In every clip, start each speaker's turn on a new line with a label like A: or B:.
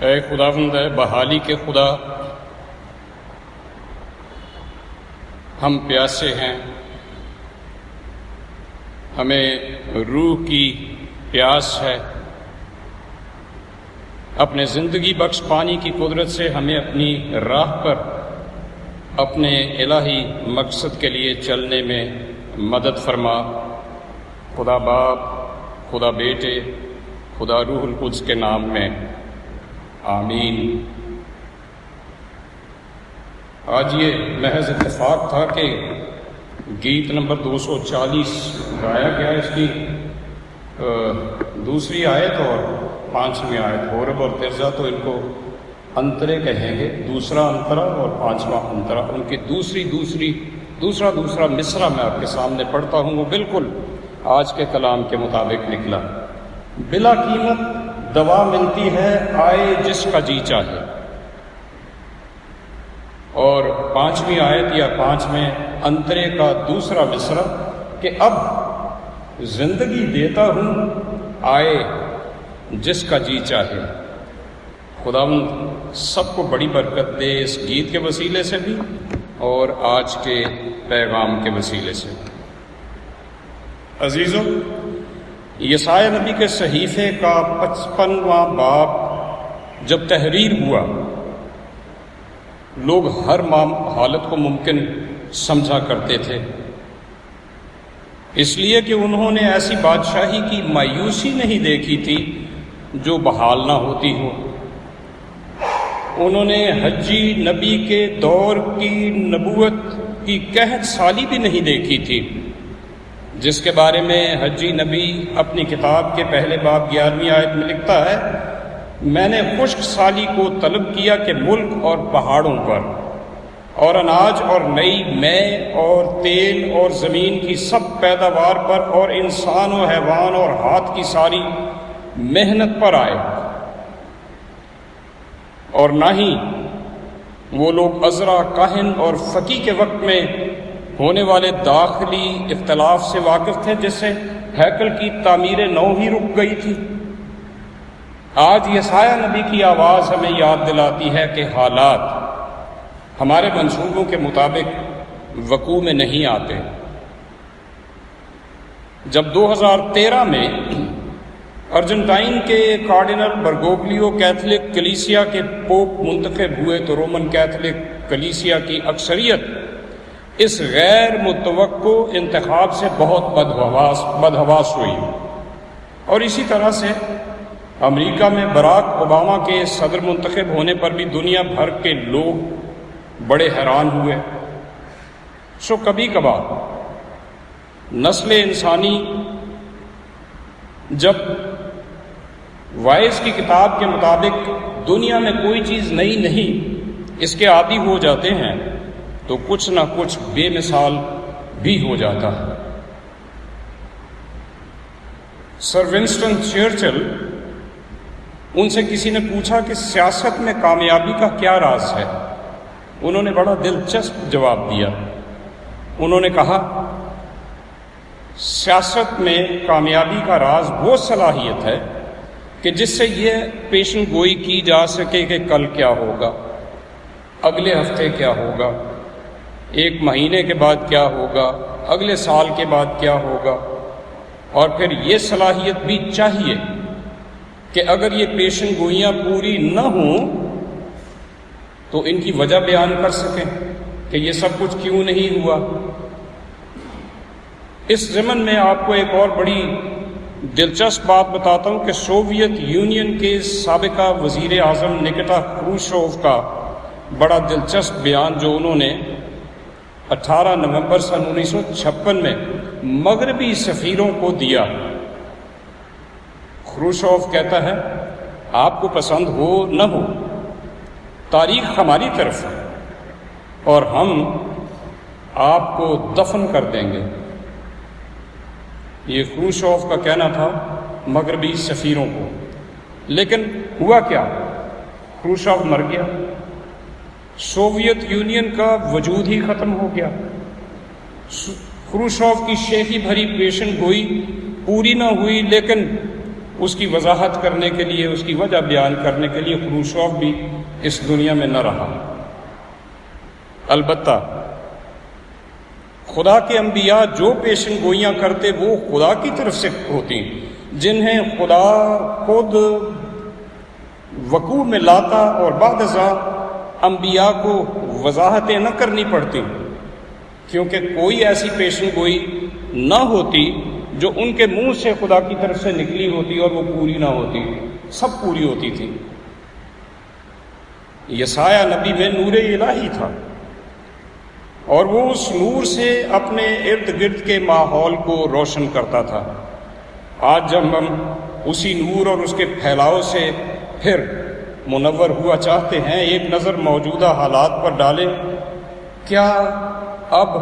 A: اے خداوند بحالی کے خدا، ہم پیاسے ہیں، ہمیں روح کی پیاس ہے۔ اپنے زندگی بخش پانی کی قدرت سے ہمیں اپنی راہ پر اپنے الہی مقصد کے لیے چلنے میں مدد فرما۔ خدا باپ، خدا بیٹے، خدا روح القدس کے نام میں آمین۔ آج یہ محض اتفاق تھا کہ گیت نمبر 240 گایا گیا، اس کی دوسری آیت اور 5ویں آیت، ہورب اور ترزا تو ان کو انترے کہیں گے، دوسرا انترا اور 5واں انترا، ان کی دوسرا مصرع میں آپ کے سامنے پڑھتا ہوں۔ وہ بالکل آج کے کلام کے مطابق نکلا۔ بلا قیمت دوا ملتی ہے، آئے جس کا جی چاہے۔ اور 5ویں آیت یا 5ویں انترے کا دوسرا مصرع کہ اب زندگی دیتا ہوں، آئے جس کا جی چاہے۔ خداوند سب کو بڑی برکت دے اس گیت کے وسیلے سے بھی اور آج کے پیغام کے وسیلے سے۔ عزیزوں، یسعیاء نبی کے صحیفے کا 55واں باب جب تحریر ہوا، لوگ ہر حالت کو ممکن سمجھا کرتے تھے، اس لیے کہ انہوں نے ایسی بادشاہی کی مایوسی نہیں دیکھی تھی جو بحال نہ ہوتی ہو۔ انہوں نے حجی نبی کے دور کی نبوت کی قحط سالی بھی نہیں دیکھی تھی، جس کے بارے میں حجی نبی اپنی کتاب کے پہلے باب 11ویں آیت میں لکھتا ہے، میں نے خشک سالی کو طلب کیا کہ ملک اور پہاڑوں پر اور اناج اور نئی مے اور تیل اور زمین کی سب پیداوار پر اور انسان و حیوان اور ہاتھ کی ساری محنت پر آئے، اور نہ ہی وہ لوگ عذرا کاہن اور فقی کے وقت میں ہونے والے داخلی اختلاف سے واقف تھے، جس سے ہیکل کی تعمیر نو ہی رک گئی تھی۔ آج یسعیاء نبی کی آواز ہمیں یاد دلاتی ہے کہ حالات ہمارے منصوبوں کے مطابق وقوع میں نہیں آتے۔ جب 2013 میں ارجنٹائن کے کارڈینل برگوگلیو کیتھولک کلیسیا کے پوپ منتخب ہوئے تو رومن کیتھولک کلیسیا کی اکثریت اس غیر متوقع انتخاب سے بہت بدحواس ہوئی، اور اسی طرح سے امریکہ میں براک اوباما کے صدر منتخب ہونے پر بھی دنیا بھر کے لوگ بڑے حیران ہوئے۔ کبھی کبھار نسل انسانی جب وائس کی کتاب کے مطابق دنیا میں کوئی چیز نئی نہیں اس کے عادی ہو جاتے ہیں تو کچھ نہ کچھ بے مثال بھی ہو جاتا ہے۔ سر ونسٹن چرچل، ان سے کسی نے پوچھا کہ سیاست میں کامیابی کا کیا راز ہے؟ انہوں نے بڑا دلچسپ جواب دیا۔ انہوں نے کہا، سیاست میں کامیابی کا راز وہ صلاحیت ہے کہ جس سے یہ پیشن گوئی کی جا سکے کہ کل کیا ہوگا، اگلے ہفتے کیا ہوگا، ایک مہینے کے بعد کیا ہوگا، اگلے سال کے بعد کیا ہوگا، اور پھر یہ صلاحیت بھی چاہیے کہ اگر یہ پیشن گوئیاں پوری نہ ہوں تو ان کی وجہ بیان کر سکیں کہ یہ سب کچھ کیوں نہیں ہوا۔ اس ضمن میں آپ کو ایک اور بڑی دلچسپ بات بتاتا ہوں کہ سوویت یونین کے سابقہ وزیر اعظم نکیٹا خروشچوف کا بڑا دلچسپ بیان جو انہوں نے 18 نومبر سن 1956 میں مغربی سفیروں کو دیا۔ خروشچوف کہتا ہے، آپ کو پسند ہو نہ ہو، تاریخ ہماری طرف ہے اور ہم آپ کو دفن کر دیں گے۔ یہ خروشچوف کا کہنا تھا مغربی سفیروں کو۔ لیکن ہوا کیا؟ خروشچوف مر گیا، سوویت یونین کا وجود ہی ختم ہو گیا۔ خروشچوف کی شیخی بھری پیشن گوئی پوری نہ ہوئی، لیکن اس کی وضاحت کرنے کے لیے، اس کی وجہ بیان کرنے کے لیے خروشوف بھی اس دنیا میں نہ رہا۔ البتہ خدا کے انبیاء جو پیشن گوئیاں کرتے وہ خدا کی طرف سے ہوتی، جنہیں خدا خود وقوع میں لاتا، اور بعد ازاں انبیاء کو وضاحتیں نہ کرنی پڑتی، کیونکہ کوئی ایسی پیشن گوئی نہ ہوتی جو ان کے منہ سے خدا کی طرف سے نکلی ہوتی اور وہ پوری نہ ہوتی، سب پوری ہوتی تھی۔ یسایہ نبی میں نور الہی تھا، اور وہ اس نور سے اپنے ارد گرد کے ماحول کو روشن کرتا تھا۔ آج جب ہم اسی نور اور اس کے پھیلاؤ سے پھر منور ہوا چاہتے ہیں، ایک نظر موجودہ حالات پر ڈالیں۔ کیا اب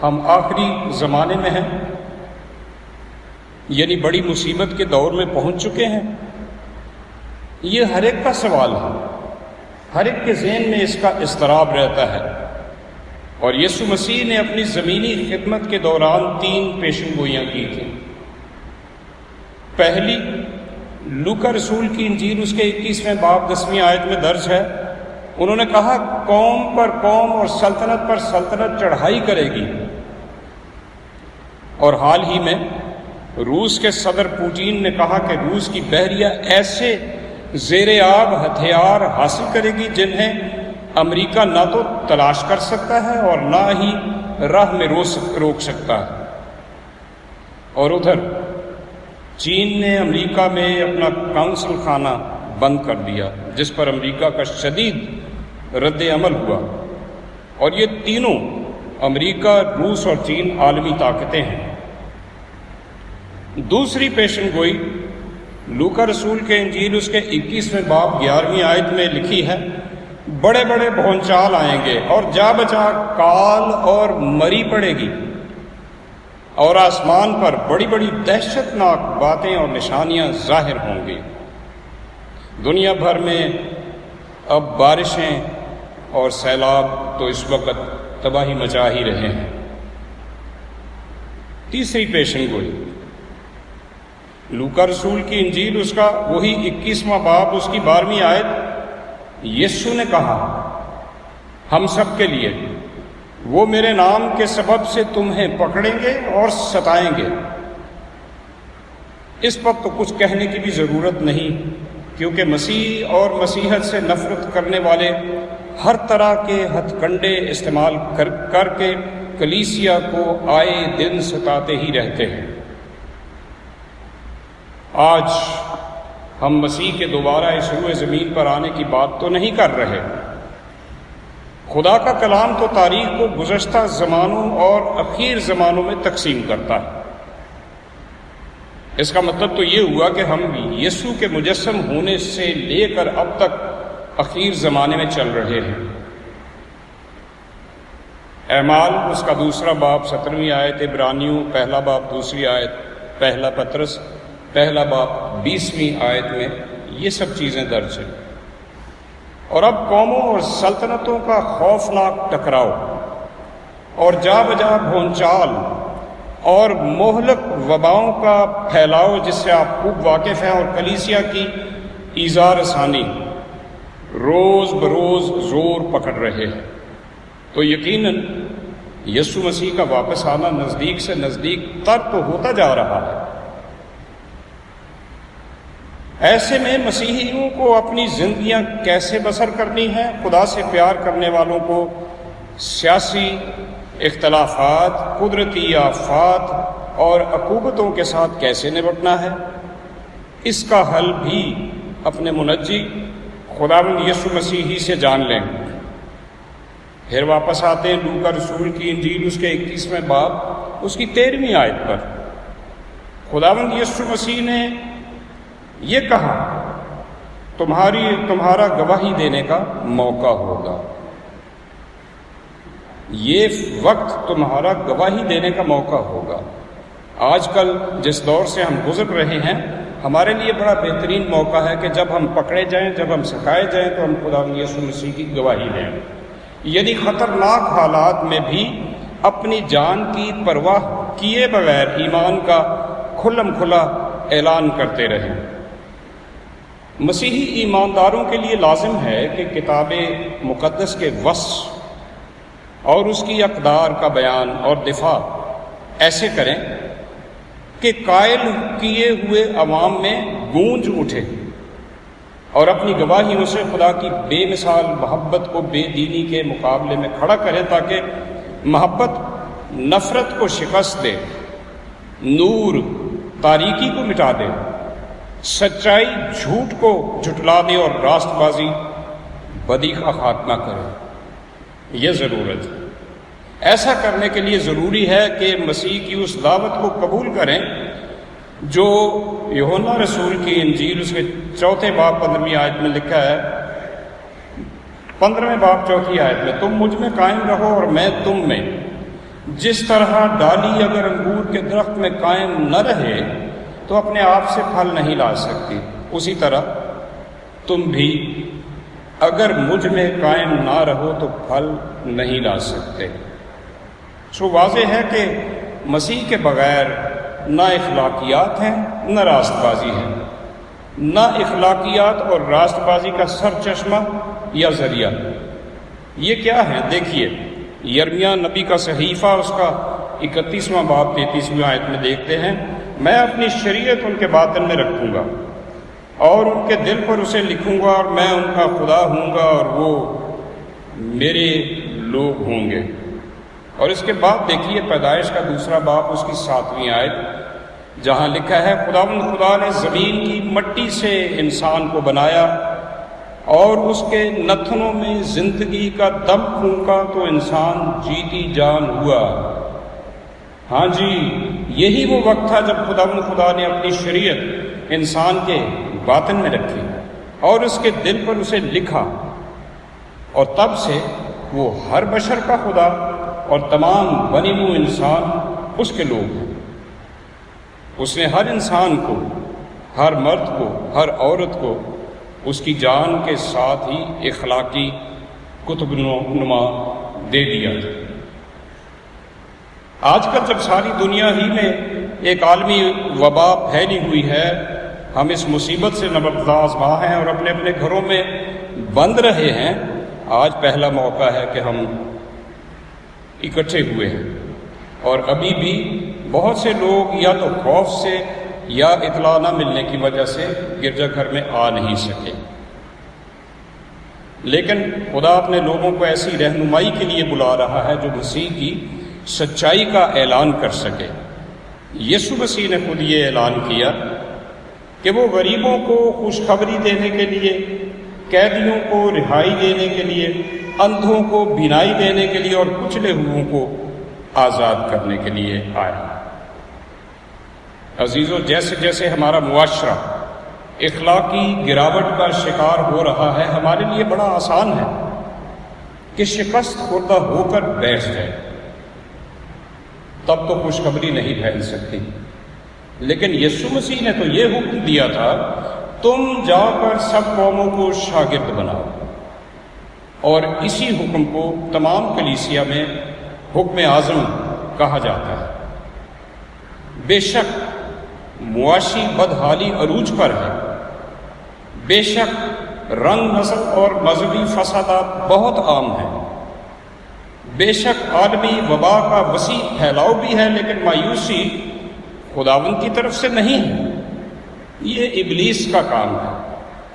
A: ہم آخری زمانے میں ہیں، یعنی بڑی مصیبت کے دور میں پہنچ چکے ہیں؟ یہ ہر ایک کا سوال ہے، ہر ایک کے ذہن میں اس کا اضطراب رہتا ہے۔ اور یسوع مسیح نے اپنی زمینی خدمت کے دوران 3 پیشن گوئیاں کی تھیں۔ پہلی، لوکا رسول کی انجیل اس کے 21ویں باب 10ویں آیت میں درج ہے، انہوں نے کہا قوم پر قوم اور سلطنت پر سلطنت چڑھائی کرے گی۔ اور حال ہی میں روس کے صدر پوٹین نے کہا کہ روس کی بحریہ ایسے زیر آب ہتھیار حاصل کرے گی جنہیں امریکہ نہ تو تلاش کر سکتا ہے اور نہ ہی راہ میں روک سکتا ہے۔ اور ادھر چین نے امریکہ میں اپنا کونسل خانہ بند کر دیا، جس پر امریکہ کا شدید رد عمل ہوا۔ اور یہ تینوں، امریکہ، روس اور چین، عالمی طاقتیں ہیں۔ دوسری پیشن گوئی لوکا رسول کے انجیل اس کے 21ویں باب 11ویں آیت میں لکھی ہے، بڑے بڑے بھونچال آئیں گے اور جا بجا کال اور مری پڑے گی، اور آسمان پر بڑی بڑی دہشت ناک باتیں اور نشانیاں ظاہر ہوں گی۔ دنیا بھر میں اب بارشیں اور سیلاب تو اس وقت تباہی مچا ہی رہے ہیں۔ تیسری پیشن گوئی لوکا رسول کی انجیل اس کا وہی 21واں باب اس کی 12ویں آیت، یسوع نے کہا ہم سب کے لیے، وہ میرے نام کے سبب سے تمہیں پکڑیں گے اور ستائیں گے۔ اس پر تو کچھ کہنے کی بھی ضرورت نہیں، کیونکہ مسیح اور مسیحت سے نفرت کرنے والے ہر طرح کے ہتھ کنڈے استعمال کر کے کلیسیا کو آئے دن ستاتے ہی رہتے ہیں۔ آج ہم مسیح کے دوبارہ اس روئے زمین پر آنے کی بات تو نہیں کر رہے۔ خدا کا کلام تو تاریخ کو گزشتہ زمانوں اور اخیر زمانوں میں تقسیم کرتا ہے۔ اس کا مطلب تو یہ ہوا کہ ہم یسوع کے مجسم ہونے سے لے کر اب تک اخیر زمانے میں چل رہے ہیں۔ اعمال اس کا 2 باب 17ویں آیت، عبرانیوں 1 باب 2 آیت، 1 پطرس 1 باب 20ویں آیت میں یہ سب چیزیں درج ہیں۔ اور اب قوموں اور سلطنتوں کا خوفناک ٹکراؤ اور جا بجا بھونچال اور مہلک وباؤں کا پھیلاؤ، جس سے آپ خوب واقف ہیں، اور کلیسیا کی ایذا رسانی روز بروز زور پکڑ رہے ہیں، تو یقیناً یسوع مسیح کا واپس آنا نزدیک سے نزدیک تر تو ہوتا جا رہا ہے۔ ایسے میں مسیحیوں کو اپنی زندگیاں کیسے بسر کرنی ہیں؟ خدا سے پیار کرنے والوں کو سیاسی اختلافات، قدرتی آفات اور عقوبتوں کے ساتھ کیسے نمٹنا ہے؟ اس کا حل بھی اپنے منجی خداوند یسوع مسیح ہی سے جان لیں۔ پھر واپس آتے ہیں لوکا رسول کی انجیل اس کے 21ویں باب اس کی 13ویں آیت پر۔ خداوند یسوع مسیح نے یہ کہا تمہارا گواہی دینے کا موقع ہوگا۔ یہ وقت تمہارا گواہی دینے کا موقع ہوگا۔ آج کل جس دور سے ہم گزر رہے ہیں، ہمارے لیے بڑا بہترین موقع ہے کہ جب ہم پکڑے جائیں، جب ہم سکھائے جائیں، تو ہم خداوند یسوع مسیح کی گواہی دیں، یعنی خطرناک حالات میں بھی اپنی جان کی پرواہ کیے بغیر ایمان کا کھلم کھلا اعلان کرتے رہیں۔ مسیحی ایمانداروں کے لیے لازم ہے کہ کتاب مقدس کے وصف اور اس کی اقدار کا بیان اور دفاع ایسے کریں کہ قائل کیے ہوئے عوام میں گونج اٹھے، اور اپنی گواہیوں سے خدا کی بے مثال محبت کو بے دینی کے مقابلے میں کھڑا کریں، تاکہ محبت نفرت کو شکست دے، نور تاریکی کو مٹا دے، سچائی جھوٹ کو جھٹلا دے اور راست بازی بدی کا خاتمہ کرے۔ یہ ضرورت ہے۔ ایسا کرنے کے لیے ضروری ہے کہ مسیح کی اس دعوت کو قبول کریں جو یوحنا رسول کی انجیل اس کے 4 باب 15ویں آیت میں لکھا ہے، 15ویں باب 4 آیت میں، تم مجھ میں قائم رہو اور میں تم میں۔ جس طرح ڈالی اگر انگور کے درخت میں قائم نہ رہے تو اپنے آپ سے پھل نہیں لا سکتی، اسی طرح تم بھی اگر مجھ میں قائم نہ رہو تو پھل نہیں لا سکتے۔ سو واضح ہے کہ مسیح کے بغیر نہ اخلاقیات ہیں نہ راست بازی ہے، نہ اخلاقیات اور راست بازی کا سر چشمہ یا ذریعہ۔ یہ کیا ہے؟ دیکھیے، یرمیہ نبی کا صحیفہ اس کا 31واں باب 33ویں آیت میں دیکھتے ہیں، میں اپنی شریعت ان کے باطن میں رکھوں گا اور ان کے دل پر اسے لکھوں گا، اور میں ان کا خدا ہوں گا اور وہ میرے لوگ ہوں گے۔ اور اس کے بعد دیکھیے پیدائش کا 2 باب اس کی 7ویں آیت، جہاں لکھا ہے، خدا نے زمین کی مٹی سے انسان کو بنایا اور اس کے نتنوں میں زندگی کا دم پھونکا تو انسان جیتی جان ہوا۔ ہاں جی، یہی وہ وقت تھا جب خدا نے اپنی شریعت انسان کے باطن میں رکھی اور اس کے دل پر اسے لکھا، اور تب سے وہ ہر بشر کا خدا اور تمام بنی ہوئے انسان اس کے لوگ ہیں۔ اس نے ہر انسان کو، ہر مرد کو، ہر عورت کو اس کی جان کے ساتھ ہی اخلاقی کتب نما دے دیا۔ آج کل جب ساری دنیا ہی میں ایک عالمی وبا پھیلی ہوئی ہے، ہم اس مصیبت سے نبرداز ہیں اور اپنے اپنے گھروں میں بند رہے ہیں، آج پہلا موقع ہے کہ ہم اکٹھے ہوئے ہیں، اور ابھی بھی بہت سے لوگ یا تو خوف سے یا اطلاع نہ ملنے کی وجہ سے گرجا گھر میں آ نہیں سکے۔ لیکن خدا اپنے لوگوں کو ایسی رہنمائی کے لیے بلا رہا ہے جو مسیح کی سچائی کا اعلان کر سکے۔ یسوع مسیح نے خود یہ اعلان کیا کہ وہ غریبوں کو خوشخبری دینے کے لیے، قیدیوں کو رہائی دینے کے لیے، اندھوں کو بینائی دینے کے لیے اور کچلے ہوئوں کو آزاد کرنے کے لیے آیا۔ عزیزو، جیسے جیسے ہمارا معاشرہ اخلاقی گراوٹ کا شکار ہو رہا ہے، ہمارے لیے بڑا آسان ہے کہ شکست خوردہ ہو کر بیٹھ جائے، تب تو خوشخبری نہیں پھیل سکتی۔ لیکن یسوع مسیح نے تو یہ حکم دیا تھا، تم جا کر سب قوموں کو شاگرد بناؤ، اور اسی حکم کو تمام کلیسیا میں حکم اعظم کہا جاتا ہے۔ بے شک معاشی بدحالی عروج پر ہے، بے شک رنگ نسل اور مذہبی فسادات بہت عام ہیں، بے شک عالمی وبا کا وسیع پھیلاؤ بھی ہے، لیکن مایوسی خداوند کی طرف سے نہیں ہے، یہ ابلیس کا کام ہے۔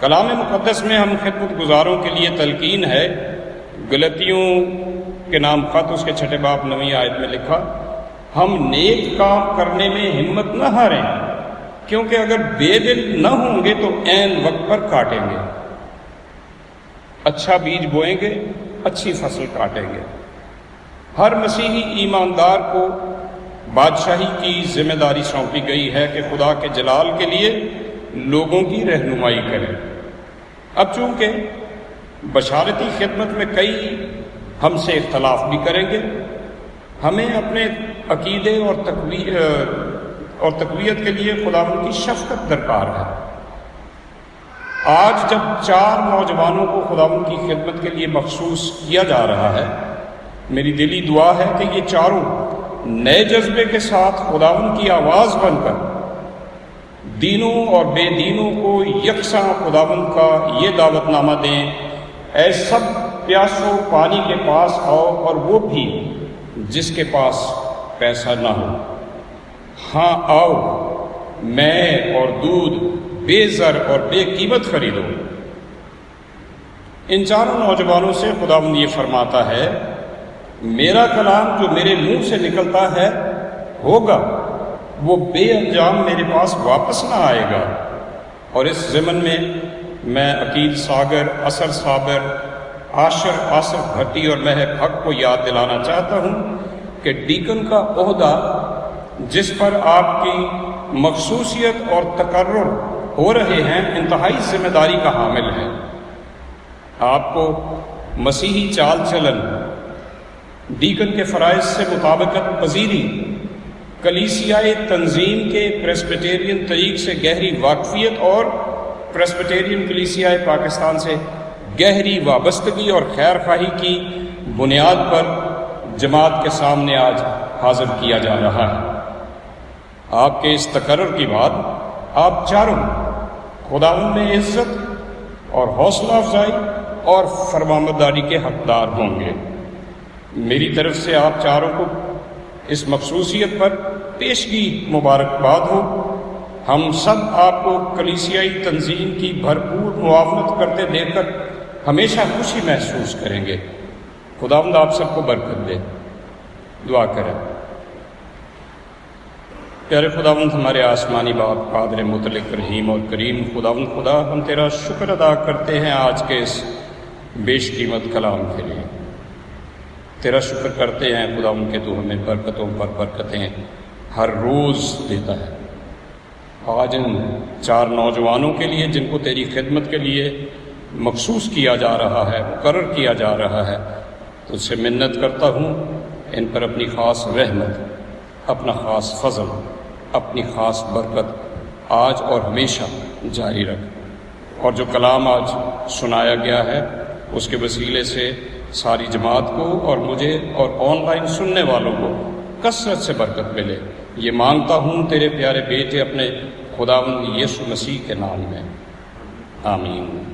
A: کلام مقدس میں ہم خدمت گزاروں کے لیے تلقین ہے، غلطیوں کے نام خط اس کے 6 باب 9 آیت میں لکھا، ہم نیک کام کرنے میں ہمت نہ ہاریں، کیونکہ اگر بے دل نہ ہوں گے تو عین وقت پر کاٹیں گے، اچھا بیج بوئیں گے، اچھی فصل کاٹیں گے۔ ہر مسیحی ایماندار کو بادشاہی کی ذمہ داری سونپی گئی ہے کہ خدا کے جلال کے لیے لوگوں کی رہنمائی کرے۔ اب چونکہ بشارتی خدمت میں کئی ہم سے اختلاف بھی کریں گے، ہمیں اپنے عقیدے اور تقویت کے لیے خداوند کی شفقت درکار ہے۔ آج جب 4 نوجوانوں کو خداوند کی خدمت کے لیے مخصوص کیا جا رہا ہے، میری دلی دعا ہے کہ یہ چاروں نئے جذبے کے ساتھ خداوند کی آواز بن کر دینوں اور بے دینوں کو یکساں خداوند کا یہ دعوت نامہ دیں، اے سب پیاسو پانی کے پاس آؤ، اور وہ بھی جس کے پاس پیسہ نہ ہو۔ ہاں آؤ، میں اور دودھ بے زر اور بے قیمت خریدو۔ ان چاروں نوجوانوں سے خداوند یہ فرماتا ہے، میرا کلام جو میرے منہ سے نکلتا ہے ہوگا، وہ بے انجام میرے پاس واپس نہ آئے گا۔ اور اس ضمن میں میں عقیل ساگر، اثر صابر، عاشر آصف بھٹی اور مہر حق کو یاد دلانا چاہتا ہوں کہ ڈیکن کا عہدہ جس پر آپ کی مخصوصیت اور تقرر ہو رہے ہیں انتہائی ذمہ داری کا حامل ہے۔ آپ کو مسیحی چال چلن، ڈیکن کے فرائض سے مطابقت پذیری، کلیسیائی تنظیم کے پریسبیٹیرین طریق سے گہری واقفیت اور پریسبیٹیرین کلیسیائی پاکستان سے گہری وابستگی اور خیر خواہی کی بنیاد پر جماعت کے سامنے آج حاضر کیا جا رہا ہے۔ آپ کے اس تقرر کے بعد آپ چاروں خداوند میں عزت اور حوصلہ افزائی اور فرمانبرداری کے حقدار ہوں گے۔ میری طرف سے آپ چاروں کو اس مخصوصیت پر پیشگی مبارکباد ہو۔ ہم سب آپ کو کلیسیائی تنظیم کی بھرپور معاونت کرتے دیکھ کر ہمیشہ خوشی محسوس کریں گے۔ خداوند آپ سب کو برکت دے۔ دعا کریں۔ پیارے خداوند، ہمارے آسمانی باپ قادر مطلق رحیم اور کریم خداوند خدا، ہم تیرا شکر ادا کرتے ہیں آج کے اس بیش قیمت کلام کے لیے۔ تیرا شکر کرتے ہیں خداوند کہ تو ہمیں برکتوں پر برکتیں ہر روز دیتا ہے۔ آج ان چار نوجوانوں کے لیے جن کو تیری خدمت کے لیے مخصوص کیا جا رہا ہے، مقرر کیا جا رہا ہے، تو اس سے منت کرتا ہوں ان پر اپنی خاص رحمت، اپنا خاص فضل، اپنی خاص برکت آج اور ہمیشہ جاری رکھ۔ اور جو کلام آج سنایا گیا ہے اس کے وسیلے سے ساری جماعت کو اور مجھے اور آن لائن سننے والوں کو کثرت سے برکت ملے، یہ مانگتا ہوں تیرے پیارے بیٹے اپنے خداوند یسوع مسیح کے نام میں، آمین۔